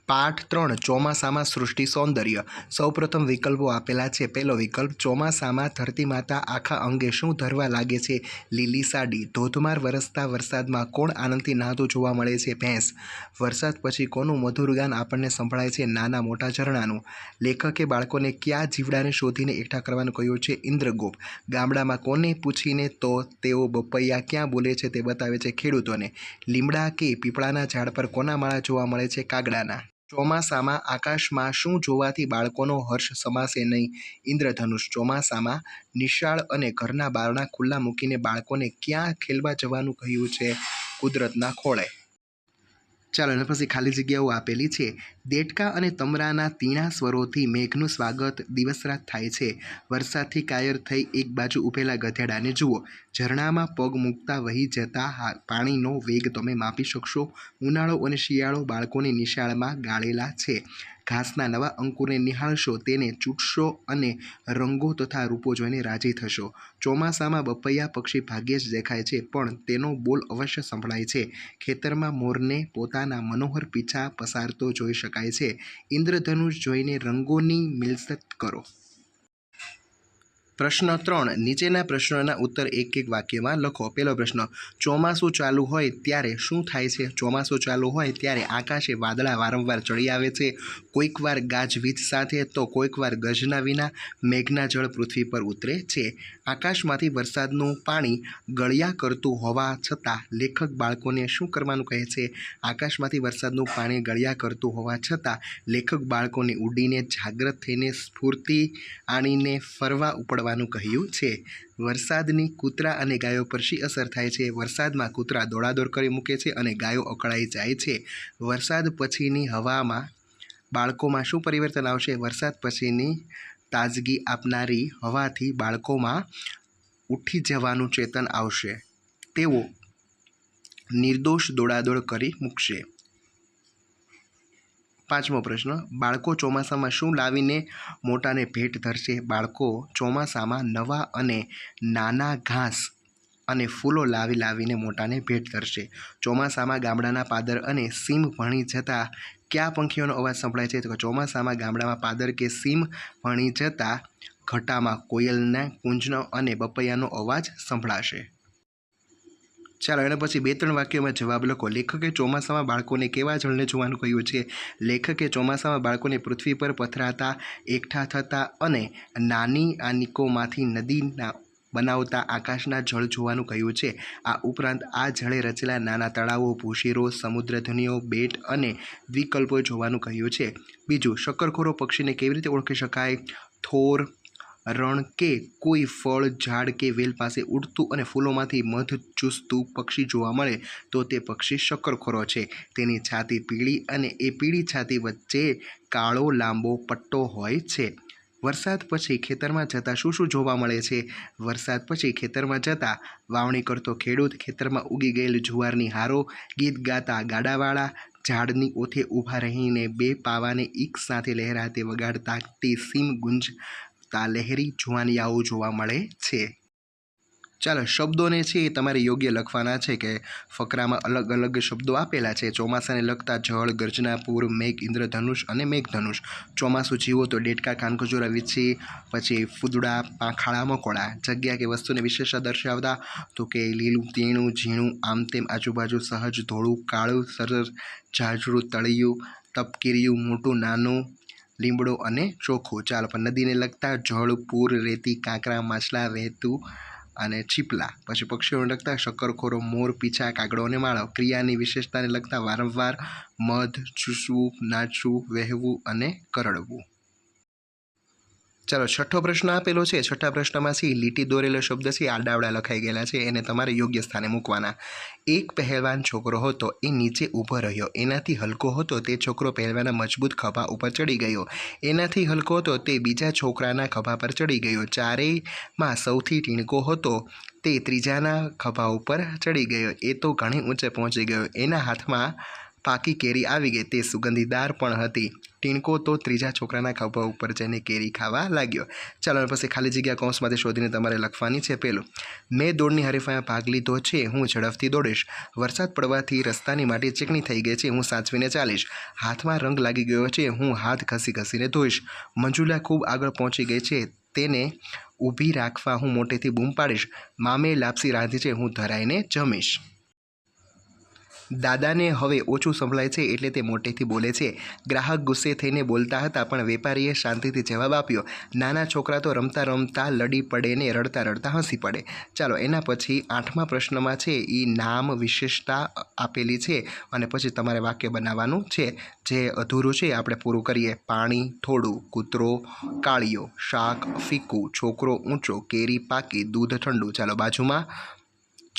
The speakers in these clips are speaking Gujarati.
પાઠ 3 ચોમાસામાં સૃષ્ટિ સૌંદર્ય। સૌપ્રથમ વિકલ્પો આપેલા છે। પહેલો વિકલ્પ, ચોમાસામાં ધરતી માતા આખા અંગે શું ધરવા લાગે છે? લીલી સાડી। ધોધમાર વરસતા વરસાદમાં કોણ આનંદથી નહાતું જોવા મળે છે? ભેંસ। વરસાદ પછી કોનું મધુર ગાન આપણને સંભળાય છે? નાના મોટા ઝરણાનું। લેખકે બાળકોને કયા જીવડાને શોધીને એકઠા કરવાનું કહ્યું છે? ઇન્દ્રગોપ। ગામડામાં કોને પૂછીને તો તેઓ બપૈયા ક્યાં બોલે છે તે બતાવે છે? ખેડૂતોને। લીમડા કે પીપળાના ઝાડ પર કોના માળા જોવા મળે છે? કાગડાના। ચોમાસામાં આકાશમાં શું જોવાથી બાળકોનો હર્ષ સમાશે નહીં? ઇન્દ્રધનુષ। ચોમાસામાં નિશાળ અને ઘરના બારણા ખુલ્લા મૂકીને બાળકોને ક્યાં ખેલવા જવાનું કહ્યું છે? કુદરતના ખોળે। ચાલો એના પછી ખાલી જગ્યાઓ આપેલી છે। દેડકા અને તમરાના તીણા સ્વરોથી મેઘનું સ્વાગત દિવસ રાત થાય છે। વરસાદથી કાયર થઈ એક બાજુ ઊભેલા ગધેડાને જુઓ। ઝરણામાં પગ મૂકતા વહી જતા પાણીનો વેગ તમે માપી શકશો? ઉનાળો અને શિયાળો બાળકોની નિશાળમાં ગાળેલા છે। ઘાસના નવા અંકુરને નિહાળશો, તેને ચૂંટશો અને રંગો તથા રૂપો જોઈને રાજી થશો। ચોમાસામાં બપૈયા પક્ષી ભાગ્યે જ દેખાય છે, પણ તેનો બોલ અવશ્ય સંભળાય છે। ખેતરમાં મોરને પોતાના મનોહર પીછા પસારતો જોઈ શકાય છે। ઇન્દ્રધનુષ જોઈને રંગોની મિલકત કરો। પ્રશ્ન 3, નીચેના પ્રશ્નોના ઉત્તર એક એક વાક્યમાં લખો। પહેલો પ્રશ્ન, ચોમાસું ચાલુ હોય ત્યારે શું થાય છે? ચોમાસું ચાલુ હોય ત્યારે આકાશે વાદળા વારંવાર ચડી આવે છે। કોઈકવાર ગાજવીજ સાથે તો કોઈકવાર ગર્જના વિના મેઘના જળ પૃથ્વી પર ઉતરે છે। આકાશમાંથી વરસાદનું પાણી ગળ્યા કરતું હોવા છતાં લેખક બાળકોને શું કરવાનું કહે છે? આકાશમાંથી વરસાદનું પાણી ગળ્યા કરતું હોવા છતાં લેખક બાળકોને ઉડીને જાગ્રત થઈને સ્ફૂર્તિ આણીને ફરવા ઉપડવાનું કહ્યું છે। વરસાદની કૂતરા અને ગાયો પર શી અસર થાય છે? વરસાદમાં કૂતરા દોડાદોડ કરી મૂકે છે અને ગાયો અકળાઈ જાય છે। વરસાદ પછીની હવામાં બાળકોમાં શું પરિવર્તન આવશે? વરસાદ પછીની તાજગી આપનારી હવાથી બાળકોમાં ઉઠી જવાનું ચેતન આવશે। તેઓ નિર્દોષ દોડાદોડ કરી મૂકશે। પાંચમો પ્રશ્ન, બાળકો ચોમાસામાં શું લાવીને મોટાને ભેટ ધરશે? બાળકો ચોમાસામાં નવા અને નાના ઘાસ અને ફૂલો લાવીને મોટાને ભેટ ધરશે। ચોમાસામાં ગામડાના પાદર અને સીમ ભણી જતા કયા પંખીઓનો અવાજ સંભળાય છે? તો ચોમાસામાં ગામડામાં પાદર કે સીમ ભણી જતા ઘટામાં કોયલના કુંજનો અને બપૈયાનો અવાજ સંભળાશે। ચાલો એના પછી 2-3 વાક્યોમાં જવાબ લખો। લેખકે ચોમાસામાં બાળકોને કેવા જળને જોવાનું કહ્યું છે? લેખકે ચોમાસામાં બાળકોને પૃથ્વી પર પથરાતા, એકઠા થતા અને નાની આનિકોમાંથી નદીના બનાવતા આકાશના જળ જોવાનું કહ્યું છે। આ ઉપરાંત આ જળે રચેલા નાના તળાવો, ભૂશીરો, સમુદ્રધુનીઓ, બેટ અને દ્વીપકલ્પો જોવાનું કહ્યું છે। બીજું, શક્કરખોરો પક્ષીને કેવી રીતે ઓળખી શકાય? થોર, રણ કે કોઈ ફળ, ઝાડ કે વેલ પાસે ઉડતું અને ફૂલોમાંથી મધ ચૂસતું પક્ષી જોવા મળે તો તે પક્ષી શક્કરખોરો છે। તેની છાતી પીળી અને એ પીળી છાતી વચ્ચે કાળો લાંબો પટ્ટો હોય છે। વરસાદ પછી ખેતરમાં જતાં શું જોવા મળે છે? વરસાદ પછી ખેતરમાં જતાં વાવણી કરતો ખેડૂત, ખેતરમાં ઉગી ગયેલ જુવારની હારો, ગીત ગાતા ગાડાવાળા, ઝાડની ઓથે ઊભા રહીને 2 પાવાને એક સાથે લહેરાતે વગાડતા તે સીમ ગુંજતા લહેરી જુવાનિયાઓ જોવા મળે છે। ચાલો, શબ્દોને છે એ તમારે યોગ્ય લખવાના છે કે ફકરામાં અલગ અલગ શબ્દો આપેલા છે। ચોમાસાને લગતા જળ, ગર્જના, પૂર, મેઘ, ઇન્દ્રધનુષ અને મેઘધનુષ। ચોમાસું જીવો તો દેડકા, કાનખજૂરા, વીછી, પછી ફૂદડા, પાંખાળા, મકોડા। જગ્યા કે વસ્તુને વિશેષતા દર્શાવતા તો કે લીલું, તીણું, ઝીણું, આમ તેમ, આજુબાજુ, સહજ, ધોળું, કાળું, સરસ, ઝાઝરું, તળિયું, તપકીરિયું, મોટું, નાનું, લીમડો અને ચોખ્ખું। ચાલો, પણ નદીને લગતા જળ, પૂર, રેતી, કાંકરા, માછલા, વહેતું અને છીપલા। પછી પક્ષીઓને લગતા શક્કરખોરો, મોર, પીછા, કાગડો અને માળો। ક્રિયાની વિશેષતાને લગતા વારંવાર, મધ, ચૂસવું, નાચવું, વહેવું અને કરડવું। ચાલો, છઠ્ઠો પ્રશ્ન આપેલો છે। છઠ્ઠા પ્રશ્નમાં લીટી દોરેલો શબ્દ છે આડાવડા લખાઈ ગયેલા છે, એને તમારે યોગ્ય સ્થાને મૂકવાના। એક પહેલવાન છોકરો હતો, એ નીચે ઊભો રહ્યો। એનાથી હલકો હતો તે છોકરો પહેલવાનના મજબૂત ખભા ઉપર ચડી ગયો। એનાથી હલકો હતો તે બીજા છોકરાના ખભા પર ચડી ગયો। ચારેયમાં સૌથી ટીણકો હતો તે ત્રીજાના ખભા ઉપર ચડી ગયો। એ તો ઘણી ઊંચે પહોંચી ગયો। એના હાથમાં પાકી કેરી આવી ગઈ, તે સુગંધીદાર પણ હતી. ટીણકો તો ત્રીજા છોકરાના ખભા ઉપર જઈને કેરી ખાવા લાગ્યો. ચાલો પછી ખાલી જગ્યા કૌંસમાંથી શોધીને તમારે લખવાની છે. પહેલું, મેં દોડની હરીફાઈમાં ભાગ લીધો છે, હું ઝડપથી દોડીશ. વરસાદ પડવાથી રસ્તાની માટી ચીકણી થઈ ગઈ છે, હું સાચવીને ચાલીશ. હાથમાં રંગ લાગી ગયો છે, હું હાથ ઘસીને ધોઈશ. મંજુલા ખૂબ આગળ પહોંચી ગઈ છે, તેને ઊભી રાખવા હું મોટેથી બૂમ પાડીશ. મામે લાપસી રાંધી છે, હું ધરાઈને જમીશ. દાદાને હવે ઓછું સંભળાય છે એટલે તે મોટેથી બોલે છે. ગ્રાહક ગુસ્સે થઈને બોલતા હતા પણ વેપારીએ શાંતિથી જવાબ આપ્યો. નાના છોકરા તો રમતા રમતા લડી પડે ને રડતા રડતા હસી પડે. ચાલો એના પછી 8મા પ્રશ્નમાં છે એ નામ વિશેષતા આપેલી છે અને પછી તમારે વાક્ય બનાવવાનું છે. જે અધૂરું છે આપણે પૂરું કરીએ. પાણી થોડું, કૂતરો કાળિયો, શાક ફીકું, છોકરો ઊંચો, કેરી પાકી, દૂધ ઠંડુ. ચાલો બાજુમાં,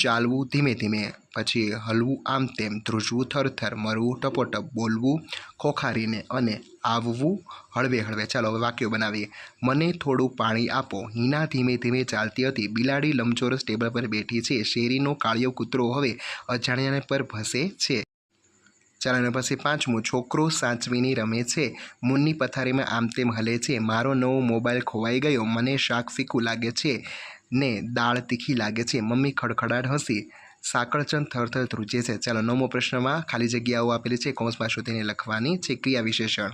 ચાલવું ધીમે ધીમે, પછી હલવું આમ તેમ, ધ્રુજવું થરથર, મરવું ટપોટપ, બોલવું ખોખારીને અને આવવું હળવે હળવે. ચાલો હવે વાક્યો બનાવીએ. મને થોડું પાણી આપો. હિના ધીમે ધીમે ચાલતી હતી. બિલાડી લંબચોરસ ટેબલ પર બેઠી છે. શેરીનો કાળિયો કૂતરો હવે અજાણ્યાને પર ભસે છે. ચાલો એના પછી 5મું, છોકરો સાચવીની રમે છે. મૂનની પથારીમાં આમ તેમ હલે છે. મારો નવો મોબાઈલ ખોવાઈ ગયો. મને શાક ફીકું લાગે છે ને દાળ તીખી લાગે છે. મમ્મી ખડખડાટ હસી. સાંકળચંદ થરથર ધ્રુજે છે. ચાલો 9મો પ્રશ્નમાં ખાલી જગ્યાઓ આપેલી છે, કૌંસમાં શોધીને લખવાની છે. ક્રિયા વિશેષણ.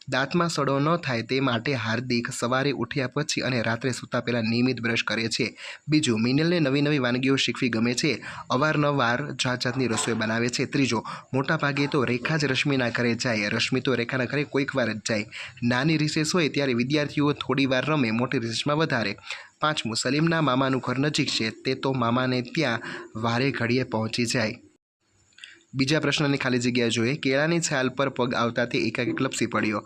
દાંતમાં સડો ન થાય તે માટે હાર્દિક સવારે ઉઠ્યા પછી અને રાત્રે સૂતા પહેલાં નિયમિત બ્રશ કરે છે. બીજું, મિનલને નવી નવી વાનગીઓ શીખવી ગમે છે. અવારનવાર જાત જાતની રસોઈ બનાવે છે. ત્રીજો, મોટા ભાગે તો રેખા જ રશ્મિના ઘરે જાય. રશ્મિ તો રેખાના ઘરે કોઈક વાર જ જાય. નાની રિસેસ હોય ત્યારે વિદ્યાર્થીઓ થોડી વાર રમે, મોટી રિસેસમાં વધારે. 5મું, સલીમના મામાનું ઘર નજીક છે. તે તો મામાને ત્યાં વારે ઘડીએ પહોંચી જાય. બીજા પ્રશ્નની ખાલી જગ્યા જોઈએ. કેળાની છાલ પર પગ આવતા તે એકાએક લપસી પડ્યો.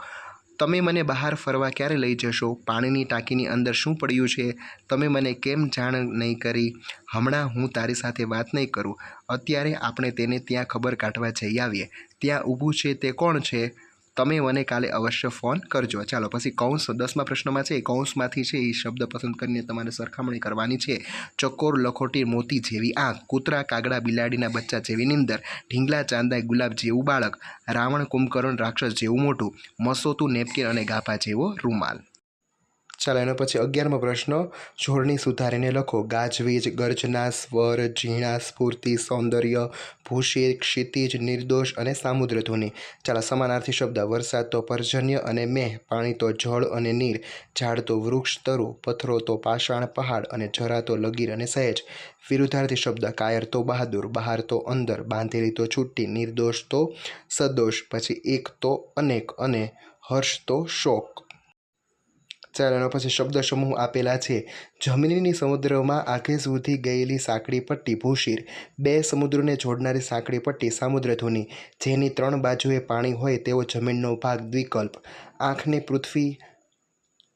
તમે મને બહાર ફરવા ક્યારે લઈ જશો? પાણીની ટાંકીની અંદર શું પડ્યું છે? તમે મને કેમ જાણ નહીં કરી? હમણાં હું તારી સાથે વાત નહીં કરું. અત્યારે આપણે તેને ત્યાં ખબર કાઢવા જઈ આવીએ. ત્યાં ઊભું છે તે કોણ છે? તમે મને કાલે અવશ્ય ફોન કરજો. ચાલો પછી કૌંસ 10મા પ્રશ્નમાં છે, કૌંસમાંથી છે એ શબ્દ પસંદ કરીને તમારે સરખામણી કરવાની છે. ચકોર લખોટી મોતી જેવી આંખ, કૂતરા કાગડા બિલાડીના બચ્ચા જેવી નીંદર, ઢીંગલા ચાંદાય ગુલાબ જેવું બાળક, રાવણ કુંભકર્ણ રાક્ષસ જેવું મોઢું, મસોતું નેપકિન અને ગાભા જેવો રૂમાલ. ચાલો એના પછી 11મો પ્રશ્ન, જોડણી સુધારીને લખો. ગાજવીજ, ગર્જના, સ્વર, ઝીણા, સ્ફૂર્તિ, સૌંદર્ય, ભૂશિર, ક્ષિતિજ, નિર્દોષ અને સામુદ્રધુની. ચાલો સમાનાર્થી શબ્દ. વરસાદ તો પર્જન્ય અને મેહ, પાણી તો જળ અને નીર, ઝાડ તો વૃક્ષ તરુ, પથ્થરો તો પાષાણ પહાડ અને જરા તો લગીર અને સહેજ. વિરુદ્ધાર્થી શબ્દ. કાયર તો બહાદુર, બહાર તો અંદર, બાંધેલી તો છૂટી, નિર્દોષ તો સદોષ, પછી એક તો અનેક અને હર્ષ તો શોક. ચાલો એના પછી શબ્દ સમૂહ આપેલા છે. જમીનની સમુદ્રમાં આગે સુધી ગયેલી સાંકડી પટ્ટી ભૂશિર, બે સમુદ્રને જોડનારી સાંકડી પટ્ટી સામુદ્રધુની, જેની 3 બાજુએ પાણી હોય તેવો જમીનનો ભાગ દ્વિકલ્પ, આંખને પૃથ્વી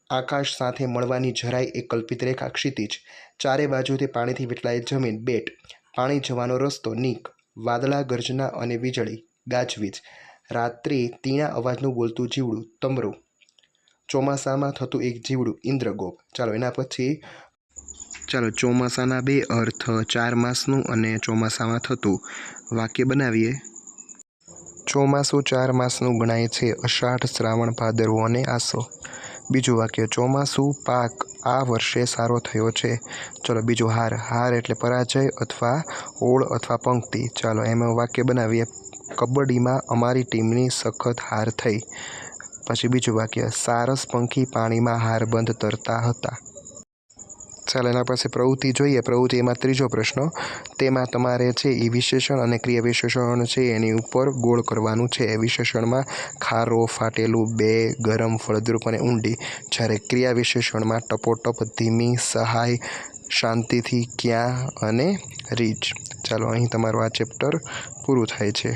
આકાશ સાથે મળવાની જરાય એક કલ્પિત રેખા ક્ષિતિજ, ચારે બાજુથી પાણીથી વીંટળાયેલ જમીન બેટ, પાણી જવાનો રસ્તો નીક, વાદળા ગર્જના અને વીજળી ગાજવીજ, રાત્રિ તીણા અવાજનું બોલતું જીવડું તમરું, ચોમાસામાં થતું એક જીવડું ઇન્દ્રગોપ. ચાલો એના પછી ચોમાસાના 2 અર્થ, 4 માસનું અને ચોમાસામાં થતું. વાક્ય બનાવીએ. ચોમાસું 4 માસનું ગણાય છે. અષાઢ, શ્રાવણ, ભાદરવો અને આસો. બીજું વાક્ય, ચોમાસું પાક આ વર્ષે સારો થયો છે. ચલો બીજું, હાર. હાર એટલે પરાજય અથવા ઓળ અથવા પંક્તિ. ચાલો એમાં વાક્ય બનાવીએ. કબડ્ડીમાં અમારી ટીમની સખત હાર થઈ. પછી બીજું વાક્ય, સારસ પંખી પાણીમાં હારબંધ તરતા હતા. ચાલો એના પછી પ્રવૃત્તિ જોઈએ. પ્રવૃત્તિ એમાં ત્રીજો પ્રશ્ન. તેમાં તમારે છે એ વિશેષણ અને ક્રિયા વિશેષણ છે એની ઉપર ગોળ કરવાનું છે. વિશેષણમાં ખારો, ફાટેલું, બે, ગરમ, ફળદ્રુપ અને ઊંડી. જ્યારે ક્રિયા વિશેષણમાં ટપોટપ, ધીમી, સહાય, શાંતિથી, ક્યાં અને રીચ. ચાલો અહીં તમારું આ ચેપ્ટર પૂરું થાય છે.